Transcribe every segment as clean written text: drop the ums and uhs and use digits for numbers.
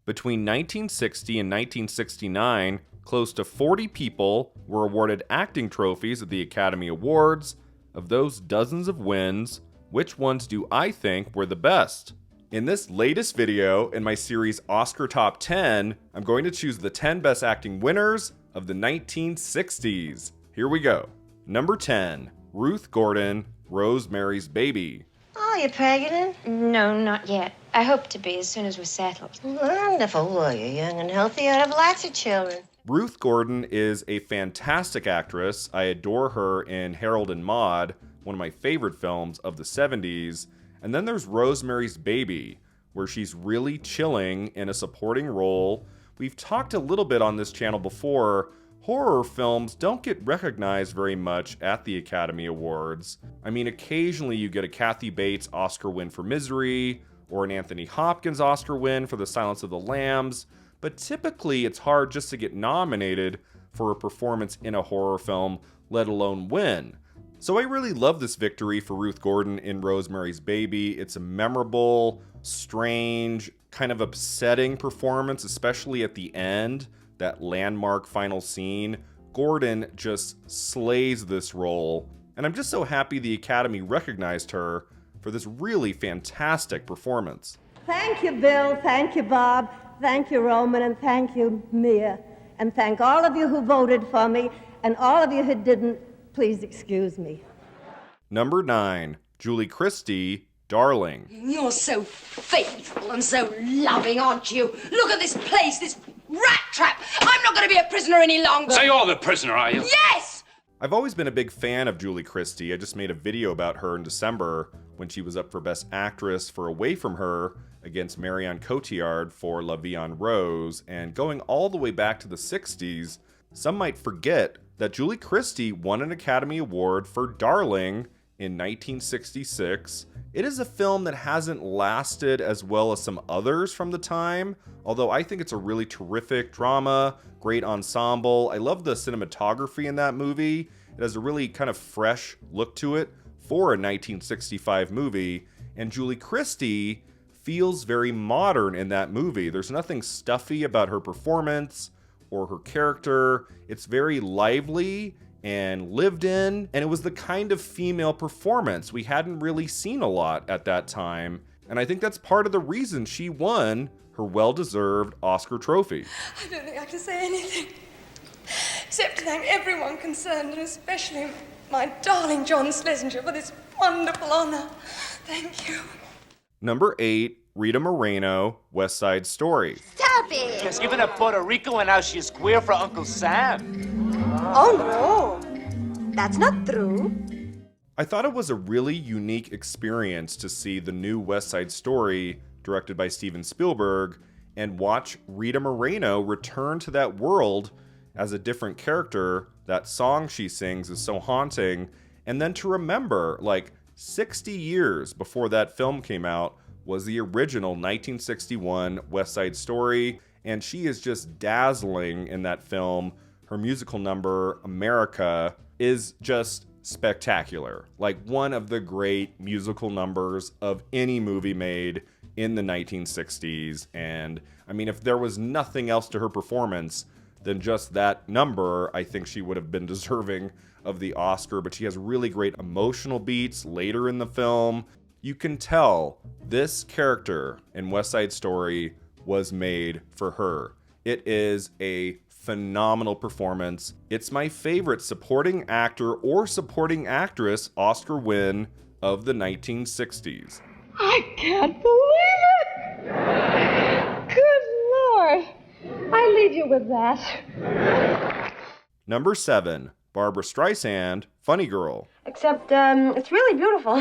Between 1960 and 1969, close to 40 people were awarded acting trophies at the Academy Awards. Of those dozens of wins, which ones do I think were the best? In this latest video in my series Oscar Top 10, I'm going to choose the 10 best acting winners of the 1960s. Here we go. Number 10, Ruth Gordon, Rosemary's Baby. Oh, you pregnant? No, not yet. I hope to be as soon as we're settled. Wonderful. Well, you're young and healthy. I'd have lots of children. Ruth Gordon is a fantastic actress. I adore her in Harold and Maude, one of my favorite films of the 70s. And then there's Rosemary's Baby, where she's really chilling in a supporting role. We've talked a little bit on this channel before. Horror films don't get recognized very much at the Academy Awards. I mean, occasionally you get a Kathy Bates Oscar win for Misery, or an Anthony Hopkins Oscar win for The Silence of the Lambs, but typically it's hard just to get nominated for a performance in a horror film, let alone win. So I really love this victory for Ruth Gordon in Rosemary's Baby. It's a memorable, strange, kind of upsetting performance, especially at the end, that landmark final scene. Gordon just slays this role, and I'm just so happy the Academy recognized her for this really fantastic performance. Thank you, Bill. Thank you, Bob. Thank you, Roman, and thank you, Mia. And thank all of you who voted for me, and all of you who didn't, please excuse me. Number 9, Julie Christie, Darling. You're so faithful and so loving, aren't you? Look at this place, this rat trap. I'm not going to be a prisoner any longer. So you're the prisoner, are you? Yes! I've always been a big fan of Julie Christie. I just made a video about her in December when she was up for Best Actress for Away From Her against Marion Cotillard for La Vie en Rose. And going all the way back to the 60s, some might forget that Julie Christie won an Academy Award for Darling in 1966. It is a film that hasn't lasted as well as some others from the time, although I think it's a really terrific drama, great ensemble. I love the cinematography in that movie. It has a really kind of fresh look to it for a 1965 movie, and Julie Christie feels very modern in that movie. There's nothing stuffy about her performance or her character. It's very lively and lived in, and it was the kind of female performance we hadn't really seen a lot at that time, and I think that's part of the reason she won her well-deserved Oscar trophy. I don't think I can say anything except to thank everyone concerned, and especially my darling John Schlesinger for this wonderful honor. Thank you. Number 8, Rita Moreno, West Side Story. Stop it! Just giving up Puerto Rico and now she's queer for Uncle Sam. Oh, no. That's not true. I thought it was a really unique experience to see the new West Side Story, directed by Steven Spielberg, and watch Rita Moreno return to that world as a different character. That song she sings is so haunting. And then to remember, like 60 years before that film came out, was the original 1961 West Side Story, and she is just dazzling in that film. Her musical number, America, is just spectacular. Like one of the great musical numbers of any movie made in the 1960s. And I mean, if there was nothing else to her performance than just that number, I think she would have been deserving of the Oscar. But she has really great emotional beats later in the film. You can tell this character in West Side Story was made for her. It is a phenomenal performance. It's my favorite supporting actor or supporting actress Oscar win of the 1960s. I can't believe it! Good Lord! I leave you with that. Number 7, Barbra Streisand, Funny Girl. Except, it's really beautiful.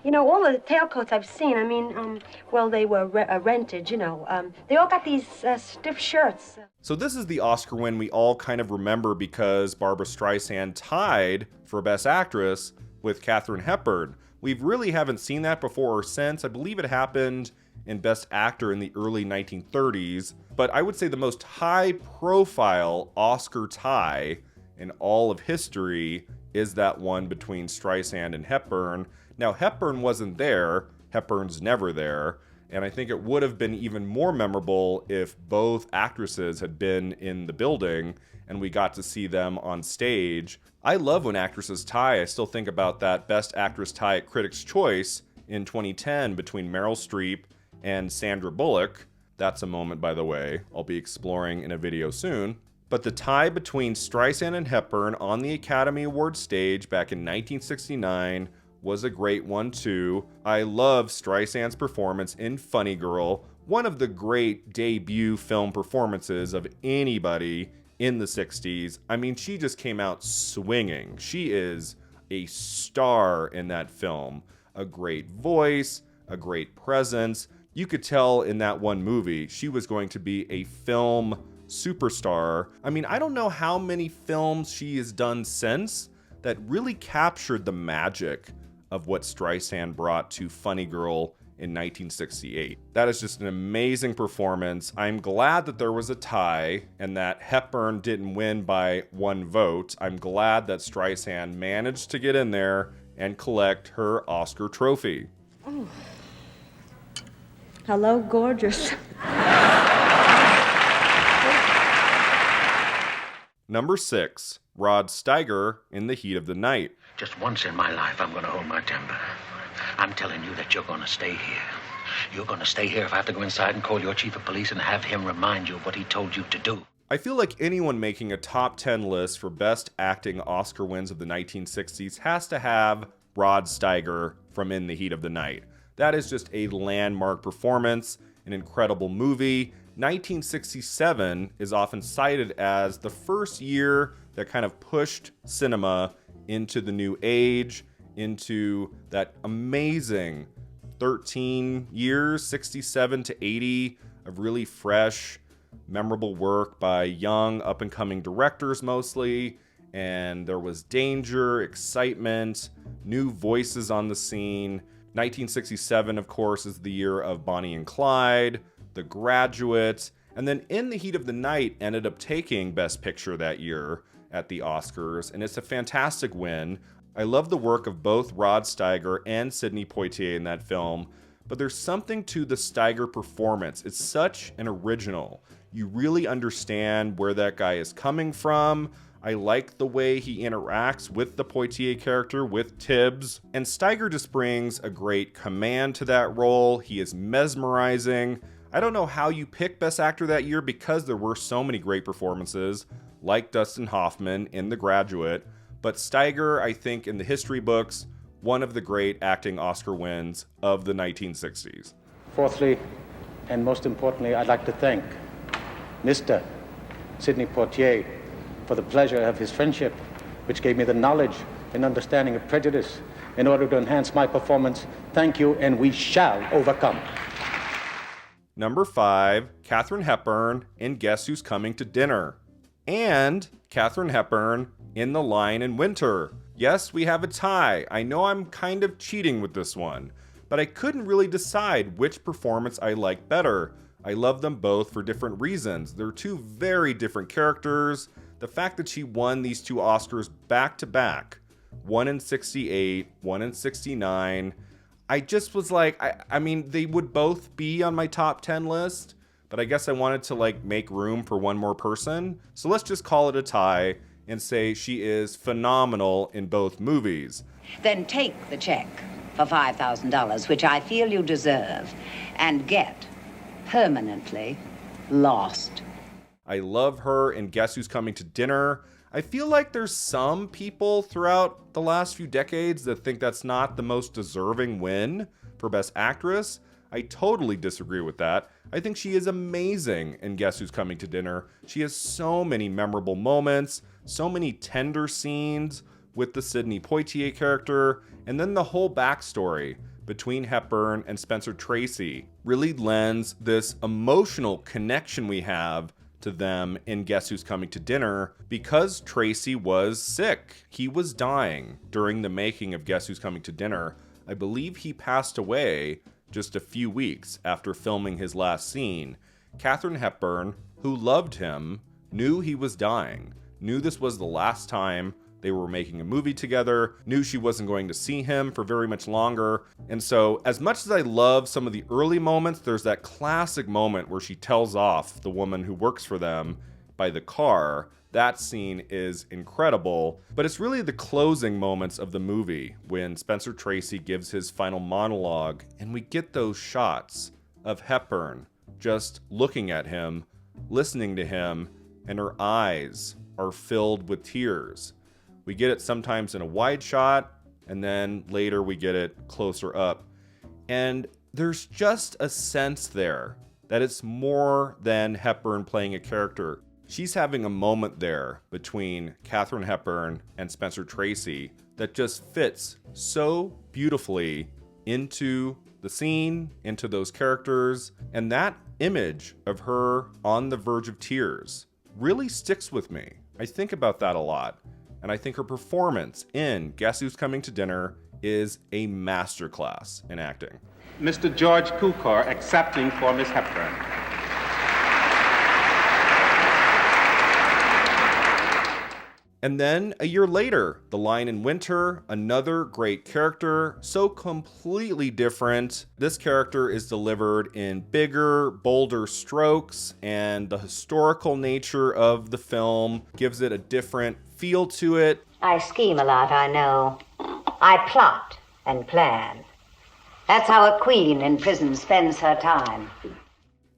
You know, all the tailcoats I've seen, I mean, well, they were rented, you know. They all got these stiff shirts. So this is the Oscar win we all kind of remember because Barbra Streisand tied for Best Actress with Katharine Hepburn. We really haven't seen that before or since. I believe it happened in Best Actor in the early 1930s. But I would say the most high-profile Oscar tie in all of history is that one between Streisand and Hepburn. Now, Hepburn wasn't there. Hepburn's never there. And I think it would have been even more memorable if both actresses had been in the building and we got to see them on stage. I love when actresses tie. I still think about that Best Actress tie at Critics' Choice in 2010 between Meryl Streep and Sandra Bullock. That's a moment, by the way, I'll be exploring in a video soon. But the tie between Streisand and Hepburn on the Academy Awards stage back in 1969 was a great one too. I love Streisand's performance in Funny Girl, one of the great debut film performances of anybody in the 60s. I mean, she just came out swinging. She is a star in that film. A great voice, a great presence. You could tell in that one movie she was going to be a film superstar. I mean, I don't know how many films she has done since that really captured the magic of what Streisand brought to Funny Girl in 1968. That is just an amazing performance. I'm glad that there was a tie and that Hepburn didn't win by 1 vote. I'm glad that Streisand managed to get in there and collect her Oscar trophy. Oh. Hello, gorgeous. Number 6, Rod Steiger in The Heat of the Night. Just once in my life, I'm going to hold my temper. I'm telling you that you're going to stay here. You're going to stay here if I have to go inside and call your chief of police and have him remind you of what he told you to do. I feel like anyone making a top 10 list for best acting Oscar wins of the 1960s has to have Rod Steiger from In the Heat of the Night. That is just a landmark performance, an incredible movie. 1967 is often cited as the first year that kind of pushed cinema into the new age, into that amazing 13 years, 67 to 80 of really fresh, memorable work by young, up-and-coming directors mostly. And there was danger, excitement, new voices on the scene. 1967, of course, is the year of Bonnie and Clyde, The Graduate, and then In the Heat of the Night ended up taking Best Picture that year at the Oscars, and it's a fantastic win. I love the work of both Rod Steiger and Sidney Poitier in that film, but there's something to the Steiger performance. It's such an original. You really understand where that guy is coming from. I like the way he interacts with the Poitier character, with Tibbs. And Steiger just brings a great command to that role. He is mesmerizing. I don't know how you pick Best Actor that year because there were so many great performances, like Dustin Hoffman in The Graduate. But Steiger, I think, in the history books, one of the great acting Oscar wins of the 1960s. Fourthly, and most importantly, I'd like to thank Mr. Sidney Poitier for the pleasure of his friendship, which gave me the knowledge and understanding of prejudice in order to enhance my performance. Thank you, and we shall overcome. Number 5, Katharine Hepburn in Guess Who's Coming to Dinner. And Katharine Hepburn in The Lion in Winter. Yes, we have a tie. I know I'm kind of cheating with this one, but I couldn't really decide which performance I like better. I love them both for different reasons. They're two very different characters. The fact that she won these two Oscars back to back, one in 68, one in 69, I just was like, I mean, they would both be on my top 10 list, but I guess I wanted to like make room for one more person. So let's just call it a tie and say she is phenomenal in both movies. Then take the check for $5,000, which I feel you deserve, and get permanently lost. I love her in Guess Who's Coming to Dinner. I feel like there's some people throughout the last few decades that think that's not the most deserving win for Best Actress. I totally disagree with that. I think she is amazing in Guess Who's Coming to Dinner. She has so many memorable moments, so many tender scenes with the Sidney Poitier character, and then the whole backstory between Hepburn and Spencer Tracy really lends this emotional connection we have to them in Guess Who's Coming to Dinner because Tracy was sick. He was dying during the making of Guess Who's Coming to Dinner. I believe he passed away just a few weeks after filming his last scene. Katharine Hepburn, who loved him, knew he was dying, knew this was the last time They were making a movie together, knew she wasn't going to see him for very much longer. And so, as much as I love some of the early moments, there's that classic moment where she tells off the woman who works for them by the car. That scene is incredible, but it's really the closing moments of the movie when Spencer Tracy gives his final monologue and we get those shots of Hepburn just looking at him, listening to him, and her eyes are filled with tears. We get it sometimes in a wide shot, and then later we get it closer up. And there's just a sense there that it's more than Hepburn playing a character. She's having a moment there between Katharine Hepburn and Spencer Tracy that just fits so beautifully into the scene, into those characters, and that image of her on the verge of tears really sticks with me. I think about that a lot, and I think her performance in Guess Who's Coming to Dinner is a masterclass in acting. Mr. George Cukor accepting for Miss Hepburn. And then a year later, The Lion in Winter, another great character, so completely different. This character is delivered in bigger, bolder strokes, and the historical nature of the film gives it a different feel to it. I scheme a lot, I know. I plot and plan. That's how a queen in prison spends her time.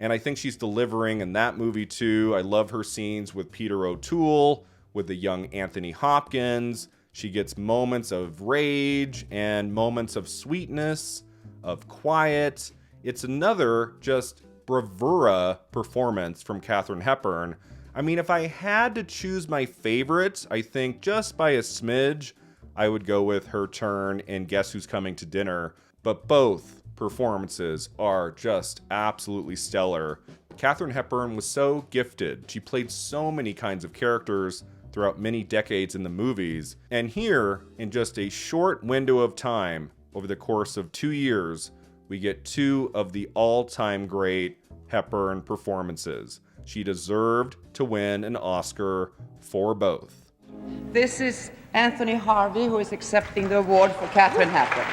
And I think she's delivering in that movie too. I love her scenes with Peter O'Toole, with the young Anthony Hopkins. She gets moments of rage and moments of sweetness, of quiet. It's another just bravura performance from Katharine Hepburn. I mean, if I had to choose my favorite, I think just by a smidge, I would go with her turn in Guess Who's Coming to Dinner. But both performances are just absolutely stellar. Katharine Hepburn was so gifted. She played so many kinds of characters throughout many decades in the movies. And here, in just a short window of time, over the course of 2 years, we get two of the all-time great Hepburn performances. She deserved to win an Oscar for both. This is Anthony Harvey, who is accepting the award for Katharine Hepburn.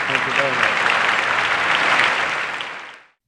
Thank you very much.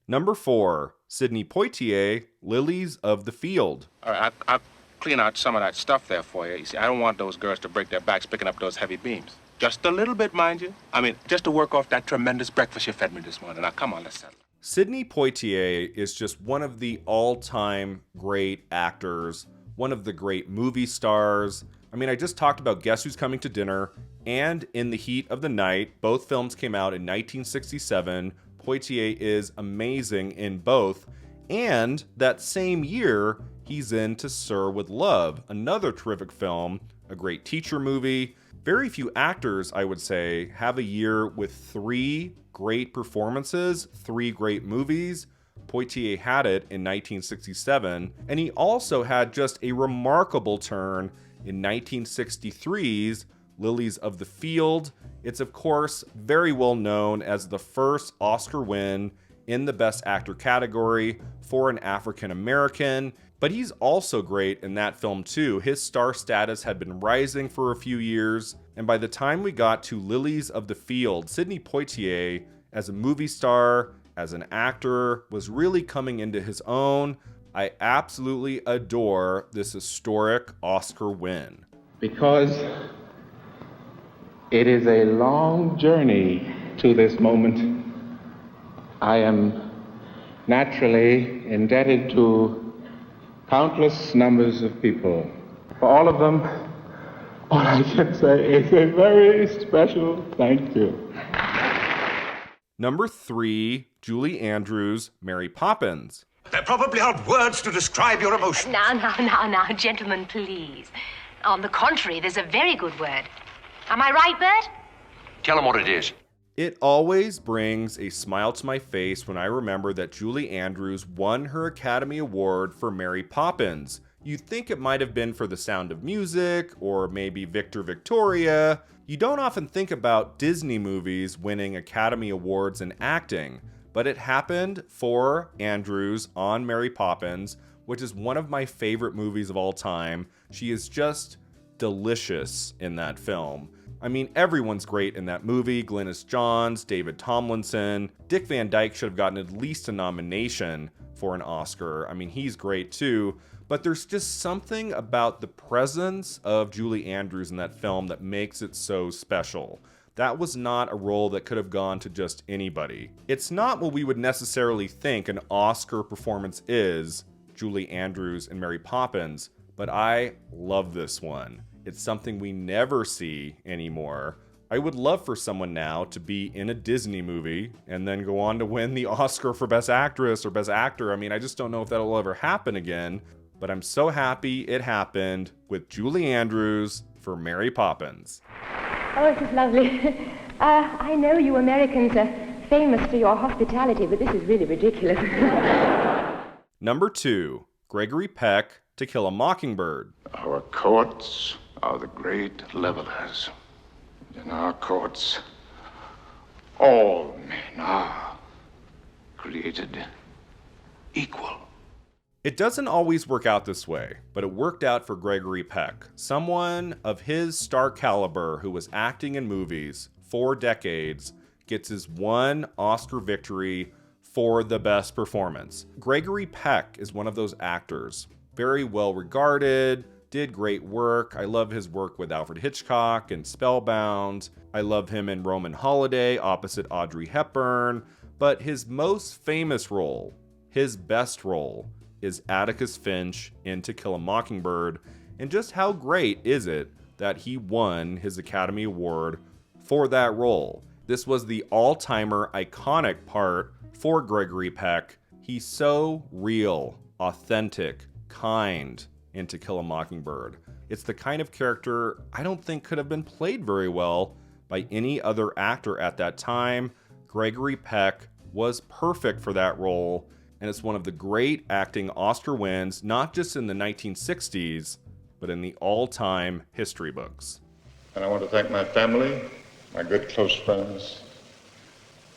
Number 4, Sidney Poitier, Lilies of the Field. All right, I'll clean out some of that stuff there for you. You see, I don't want those girls to break their backs picking up those heavy beams. Just a little bit, mind you. I mean, just to work off that tremendous breakfast you fed me this morning. Now, come on, let's settle. Sidney Poitier is just one of the all-time great actors, one of the great movie stars. I mean, I just talked about Guess Who's Coming to Dinner and In the Heat of the Night. Both films came out in 1967. Poitier is amazing in both. And that same year, he's in To Sir with Love, another terrific film, a great teacher movie. Very few actors, I would say, have a year with 3 great performances, 3 great movies. Poitier had it in 1967, and he also had just a remarkable turn in 1963's Lilies of the Field. It's, of course, very well known as the first Oscar win in the Best Actor category for an African American. But he's also great in that film too. His star status had been rising for a few years, and by the time we got to Lilies of the Field, Sidney Poitier, as a movie star, as an actor, was really coming into his own. I absolutely adore this historic Oscar win. Because it is a long journey to this moment, I am naturally indebted to countless numbers of people. For all of them, all I can say is a very special thank you. Number 3, Julie Andrews, Mary Poppins. There probably aren't words to describe your emotion. Now, gentlemen, please. On the contrary, there's a very good word. Am I right, Bert? Tell him what it is. It always brings a smile to my face when I remember that Julie Andrews won her Academy Award for Mary Poppins. You'd think it might have been for The Sound of Music, or maybe Victor Victoria. You don't often think about Disney movies winning Academy Awards in acting, but it happened for Andrews on Mary Poppins, which is one of my favorite movies of all time. She is just delicious in that film. I mean, everyone's great in that movie. Glynis Johns, David Tomlinson. Dick Van Dyke should have gotten at least a nomination for an Oscar. I mean, he's great too. But there's just something about the presence of Julie Andrews in that film that makes it so special. That was not a role that could have gone to just anybody. It's not what we would necessarily think an Oscar performance is, Julie Andrews and Mary Poppins, but I love this one. It's something we never see anymore. I would love for someone now to be in a Disney movie and then go on to win the Oscar for Best Actress or Best Actor. I mean, I just don't know if that'll ever happen again, but I'm so happy it happened with Julie Andrews for Mary Poppins. Oh, this is lovely. I know you Americans are famous for your hospitality, but this is really ridiculous. Number 2, Gregory Peck, To Kill a Mockingbird. Our courts are the great levelers. In our courts, all men are created equal. It doesn't always work out this way, but it worked out for Gregory Peck, someone of his star caliber who was acting in movies for decades, gets his one Oscar victory for the best performance. Gregory Peck is one of those actors, very well regarded, did great work. I love his work with Alfred Hitchcock and Spellbound. I love him in Roman Holiday opposite Audrey Hepburn. But his most famous role, his best role, is Atticus Finch in To Kill a Mockingbird. And just how great is it that he won his Academy Award for that role? This was the all-timer iconic part for Gregory Peck. He's so real, authentic, kind in To Kill a Mockingbird. It's the kind of character I don't think could have been played very well by any other actor at that time. Gregory Peck was perfect for that role, and it's one of the great acting Oscar wins, not just in the 1960s, but in the all-time history books. And I want to thank my family, my good close friends,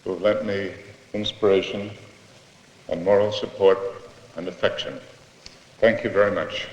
who have lent me inspiration and moral support and affection. Thank you very much.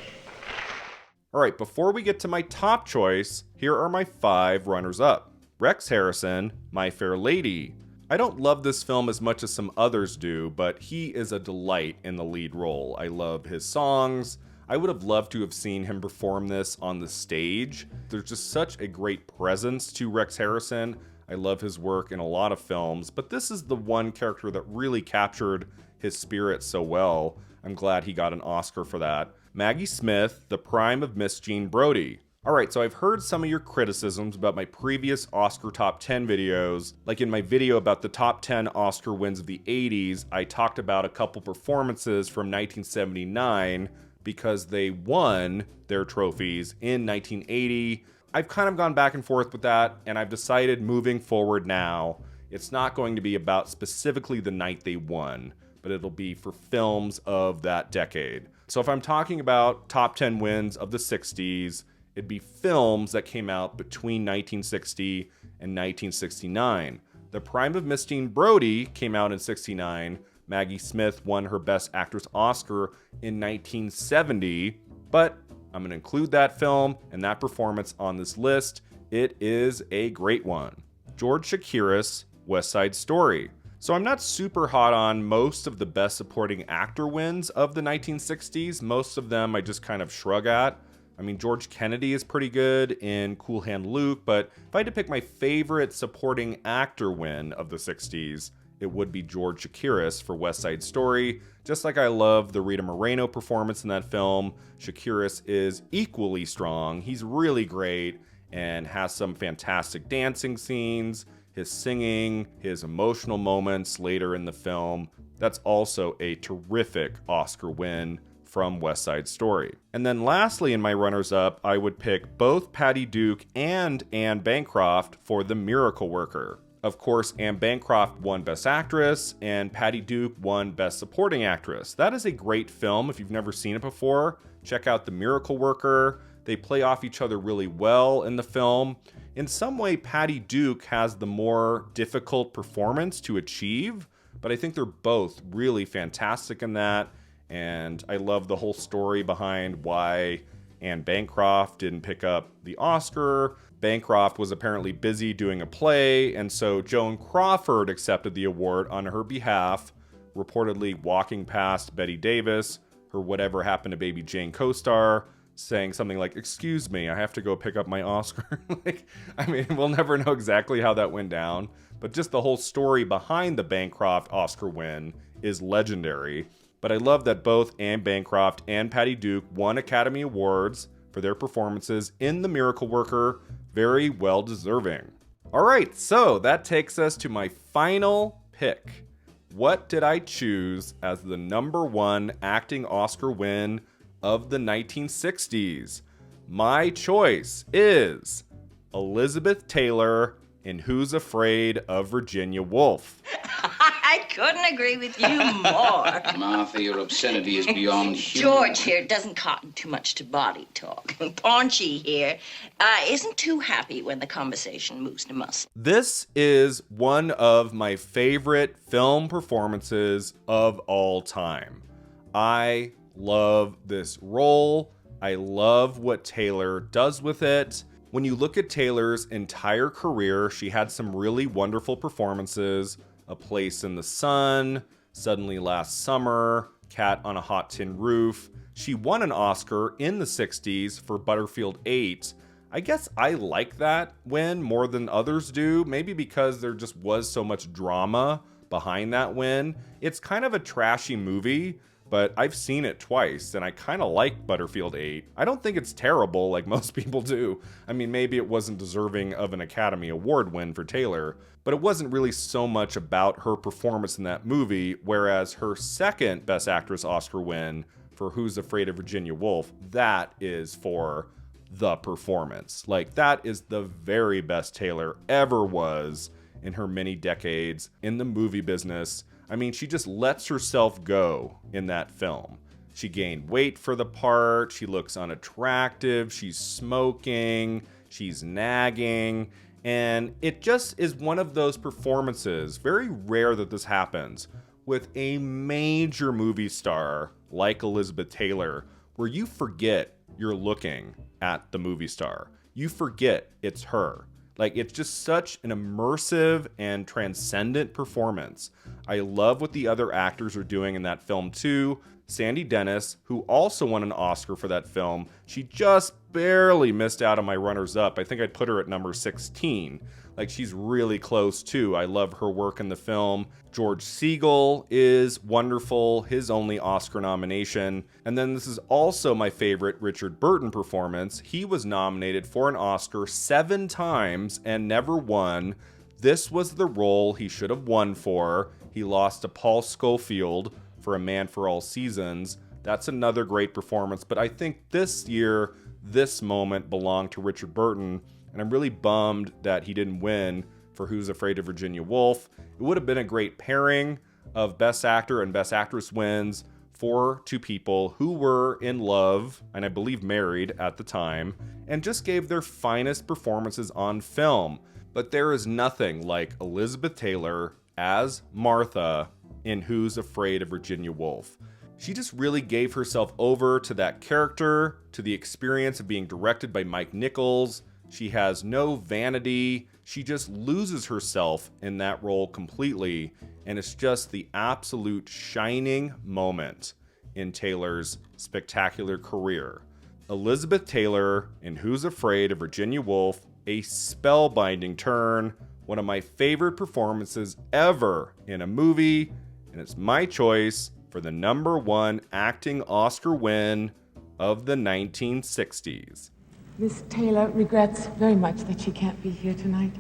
All right, before we get to my top choice, here are my 5 runners-up. Rex Harrison, My Fair Lady. I don't love this film as much as some others do, but he is a delight in the lead role. I love his songs. I would have loved to have seen him perform this on the stage. There's just such a great presence to Rex Harrison. I love his work in a lot of films, but this is the one character that really captured his spirit so well. I'm glad he got an Oscar for that. Maggie Smith, The Prime of Miss Jean Brodie. Alright, so I've heard some of your criticisms about my previous Oscar Top 10 videos. Like in my video about the top 10 Oscar wins of the 80s, I talked about a couple performances from 1979 because they won their trophies in 1980. I've kind of gone back and forth with that, and I've decided moving forward now, it's not going to be about specifically the night they won, but it'll be for films of that decade. So if I'm talking about top 10 wins of the 60s, it'd be films that came out between 1960 and 1969. The Prime of Miss Jean Brodie came out in 69. Maggie Smith won her Best Actress Oscar in 1970, but I'm going to include that film and that performance on this list. It is a great one. George Chakiris, West Side Story. So I'm not super hot on most of the Best Supporting Actor wins of the 1960s. Most of them I just kind of shrug at. I mean, George Kennedy is pretty good in Cool Hand Luke, but if I had to pick my favorite supporting actor win of the 60s, it would be George Chakiris for West Side Story. Just like I love the Rita Moreno performance in that film, Chakiris is equally strong. He's really great and has some fantastic dancing scenes. His singing, his emotional moments later in the film. That's also a terrific Oscar win from West Side Story. And then lastly in my runners-up, I would pick both Patty Duke and Anne Bancroft for The Miracle Worker. Of course, Anne Bancroft won Best Actress, and Patty Duke won Best Supporting Actress. That is a great film. If you've never seen it before, check out The Miracle Worker. They play off each other really well in the film. In some way, Patty Duke has the more difficult performance to achieve, but I think they're both really fantastic in that. And I love the whole story behind why Anne Bancroft didn't pick up the Oscar. Bancroft was apparently busy doing a play, and so Joan Crawford accepted the award on her behalf, reportedly walking past Bette Davis, her Whatever Happened to Baby Jane co-star, saying something like, "Excuse me, I have to go pick up my Oscar." We'll never know exactly how that went down, but just the whole story behind the Bancroft Oscar win is legendary. But I love that both Anne Bancroft and Patty Duke won Academy Awards for their performances in The Miracle Worker. Very well deserving. All right, so that takes us to my final pick. What did I choose as the #1 acting Oscar win of the 1960s? My choice is Elizabeth Taylor in Who's Afraid of Virginia Woolf. I couldn't agree with you more. Martha, your obscenity is beyond human. George here doesn't cotton too much to body talk. Paunchy here isn't too happy when the conversation moves to muscle. This is one of my favorite film performances of all time. I love this role. I love what Taylor does with it. When you look at Taylor's entire career, she had some really wonderful performances. A Place in the Sun, Suddenly Last Summer, Cat on a Hot Tin Roof. She won an Oscar in the 60s for Butterfield 8. I guess I like that win more than others do, maybe because there just was so much drama behind that win. It's kind of a trashy movie, but I've seen it twice, and I kind of like Butterfield 8. I don't think it's terrible like most people do. Maybe it wasn't deserving of an Academy Award win for Taylor, but it wasn't really so much about her performance in that movie, whereas her second Best Actress Oscar win for Who's Afraid of Virginia Woolf, that is for the performance. That is the very best Taylor ever was in her many decades in the movie business. She just lets herself go in that film. She gained weight for the part, she looks unattractive, she's smoking, she's nagging, and it just is one of those performances, very rare that this happens, with a major movie star like Elizabeth Taylor, where you forget you're looking at the movie star. You forget it's her. It's just such an immersive and transcendent performance. I love what the other actors are doing in that film too. Sandy Dennis, who also won an Oscar for that film, she just barely missed out on my runners-up. I think I'd put her at number 16. She's really close too. I love her work in the film. George Segal is wonderful, his only Oscar nomination. And then this is also my favorite Richard Burton performance. He was nominated for an Oscar 7 times and never won. This was the role he should have won for. He lost to Paul Scofield for A Man for All Seasons. That's another great performance, but I think this year, this moment belonged to Richard Burton, and I'm really bummed that he didn't win for Who's Afraid of Virginia Woolf. It would have been a great pairing of Best Actor and Best Actress wins for two people who were in love, and I believe married at the time, and just gave their finest performances on film. But there is nothing like Elizabeth Taylor as Martha in Who's Afraid of Virginia Woolf. She just really gave herself over to that character, to the experience of being directed by Mike Nichols. She has no vanity. She just loses herself in that role completely, and it's just the absolute shining moment in Taylor's spectacular career. Elizabeth Taylor in Who's Afraid of Virginia Woolf, a spellbinding turn, one of my favorite performances ever in a movie, and it's my choice for the #1 acting Oscar win of the 1960s. Miss Taylor regrets very much that she can't be here tonight.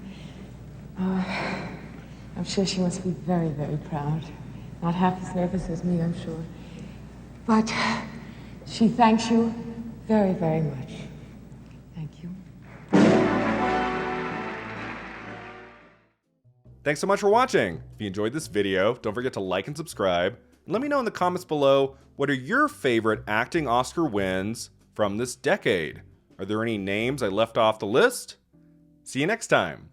I'm sure she must be very, very proud. Not half as nervous as me, I'm sure. But she thanks you very, very much. Thank you. Thanks so much for watching. If you enjoyed this video, don't forget to like and subscribe. And let me know in the comments below, what are your favorite acting Oscar wins from this decade? Are there any names I left off the list? See you next time.